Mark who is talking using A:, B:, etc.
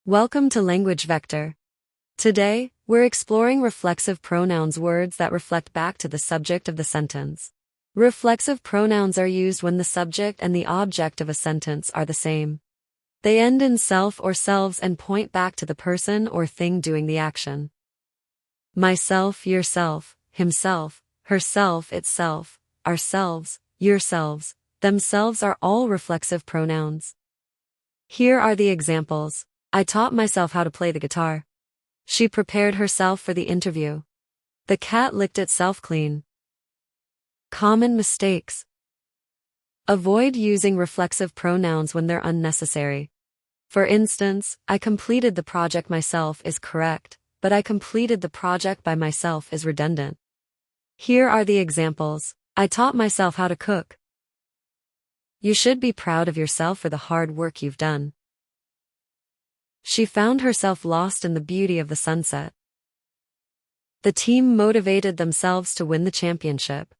A: Welcome to LanguageVector. Today, we're exploring reflexive pronouns, words that reflect back to the subject of the sentence. Reflexive pronouns are used when the subject and the object of a sentence are the same. They end in self or selves and point back to the person or thing doing the action. Myself, yourself, himself, herself, itself, ourselves, yourselves, themselves are all reflexive pronouns. Here are the examples. I taught myself how to play the guitar. She prepared herself for the interview. The cat licked itself clean. Common mistakes. Avoid using reflexive pronouns when they're unnecessary. For instance, I completed the project myself is correct, but I completed the project by myself is redundant. Here are the examples. I taught myself how to cook. You should be proud of yourself for the hard work you've done. She found herself lost in the beauty of the sunset. The team motivated themselves to win the championship.